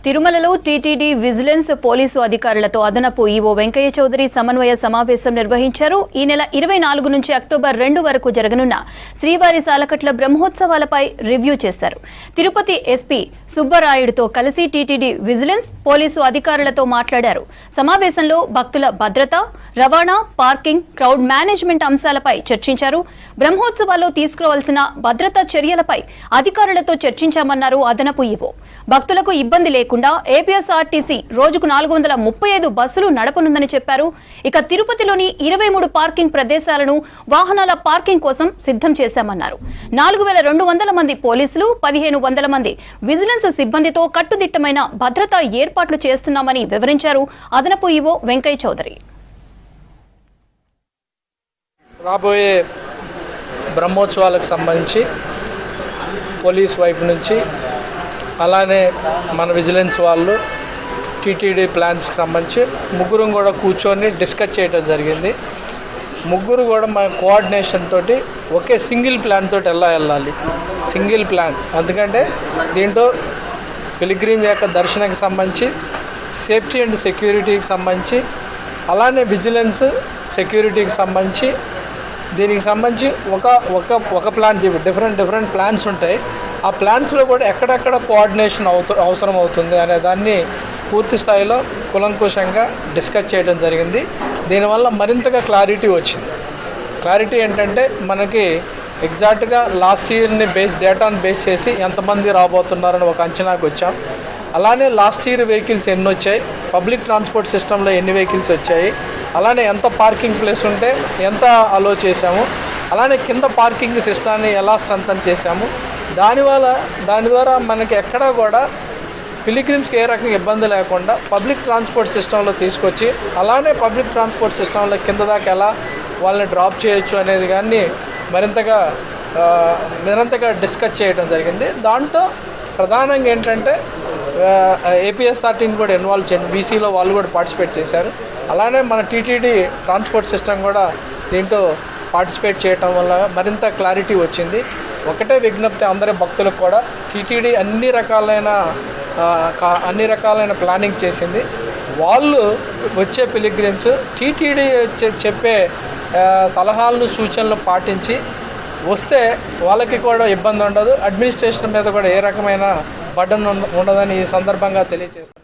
తిరుమలలో TTD vigilance police అధికారులతో అదనపు ఈవో వెంకయ్య చౌదరి సమన్వయ సమావేశం నిర్వహించారు. ఈ నెల 24 నుంచి అక్టోబర్ 2 వరకు జరగనున్న శ్రీవారి సాలకట్ల బ్రహ్మోత్సవాలపై రివ్యూ చేశారు. తిరుపతి ఎస్పీ సుబ్బరాయుడుతో కలిసి టీటీడీ విజిలెన్స్ పోలీసు అధికారులతో మాట్లాడారు. సమావేశంలో భక్తుల భద్రత, రవాణా, పార్కింగ్, క్రౌడ్ మేనేజ్మెంట్ అంశాలపై చర్చించారు. బ్రహ్మోత్సవాల్లో తీసుకోవాల్సిన భద్రతా చర్యలపై అధికారులతో చర్చించామన్నారు అదనపు ఈవో. భక్తులకు ఇబ్బంది లేకుండా ఏపీఎస్ఆర్టీసీ రోజుకు 435 బస్సులు నడపనుందని చెప్పారు. ఇక తిరుపతిలోని 23 పార్కింగ్ ప్రదేశాలను వాహనాల పార్కింగ్ కోసం సిద్ధం చేశామన్నారు. 4200 మంది పోలీసులు, 1500 మంది విజిలెన్స్ సిబ్బందితో కట్టుదిట్టమైన భద్రతా ఏర్పాట్లు చేస్తున్నామని వివరించారు అదనపు ఈవో వెంకయ్య చౌదరి. రాబోయే బ్రహ్మోత్సవాలకు సంబంధించి పోలీస్ వైపు నుంచి అలానే మన విజిలెన్స్ వాళ్ళు టీటీడీ ప్లాన్స్కి సంబంధించి ముగ్గురు కూడా కూర్చొని డిస్కస్ చేయడం జరిగింది. ముగ్గురు కూడా మన కోఆర్డినేషన్ తోటి ఒకే సింగిల్ ప్లాన్ తోటి వెళ్ళాలి. సింగిల్ ప్లాన్ ఎందుకంటే దీంట్లో పిలిగ్రిమ్ యొక్క దర్శనకి సంబంధించి, సేఫ్టీ అండ్ సెక్యూరిటీకి సంబంధించి, అలానే విజిలెన్స్ సెక్యూరిటీకి సంబంధించి, దీనికి సంబంధించి ఒక ప్లాన్ డిఫరెంట్ ప్లాన్స్ ఉంటాయి. ఆ ప్లాన్స్లో కూడా ఎక్కడెక్కడ కోఆర్డినేషన్ అవసరం అవుతుంది అనే దాన్ని పూర్తి స్థాయిలో కులంకుశంగా డిస్కస్ చేయడం జరిగింది. దీనివల్ల మరింతగా క్లారిటీ వచ్చింది. క్లారిటీ ఏంటంటే మనకి ఎగ్జాక్ట్గా లాస్ట్ ఇయర్ని డేటాను బేస్ చేసి ఎంతమంది రాబోతున్నారని ఒక అంచనాకు వచ్చాం. అలానే లాస్ట్ ఇయర్ వెహికల్స్ ఎన్ని వచ్చాయి, పబ్లిక్ ట్రాన్స్పోర్ట్ సిస్టంలో ఎన్ని వెహికల్స్ వచ్చాయి, అలానే ఎంత పార్కింగ్ ప్లేస్ ఉంటే ఎంత అలో చేశాము, అలానే కింద పార్కింగ్ సిస్టాన్ని ఎలా స్ట్రెంథన్ చేశాము, దాని ద్వారా మనకి ఎక్కడా కూడా పిలిగ్రిమ్స్కి ఏ రకంగా ఇబ్బంది లేకుండా పబ్లిక్ ట్రాన్స్పోర్ట్ సిస్టంలో తీసుకొచ్చి అలానే పబ్లిక్ ట్రాన్స్పోర్ట్ సిస్టంలో కింద దాకా ఎలా వాళ్ళని డ్రాప్ చేయొచ్చు అనేది కానీ నిరంతరంగా డిస్కస్ చేయడం జరిగింది. దాంట్లో ప్రధానంగా ఏంటంటే ఏపీఎస్ఆర్టీని కూడా ఇన్వాల్వ్ చేయండి, బీసీలో వాళ్ళు కూడా పార్టిసిపేట్ చేశారు. అలానే మన టీటీడీ ట్రాన్స్పోర్ట్ సిస్టమ్ కూడా దీంట్లో పార్టిసిపేట్ చేయటం వల్ల మరింత క్లారిటీ వచ్చింది. ఒకటే విజ్ఞప్తి అందరి భక్తులకు కూడా, టీటీడీ అన్ని రకాలైన ప్లానింగ్ చేసింది. వాళ్ళు వచ్చే పిలిగ్రిమ్స్ టీటీడీ చెప్పే సలహాలను, సూచనలు పాటించి వస్తే వాళ్ళకి కూడా ఇబ్బంది ఉండదు. అడ్మినిస్ట్రేషన్ మీద కూడా ఏ రకమైన బర్డన్ ఉండదని ఈ సందర్భంగా తెలియజేస్తాను.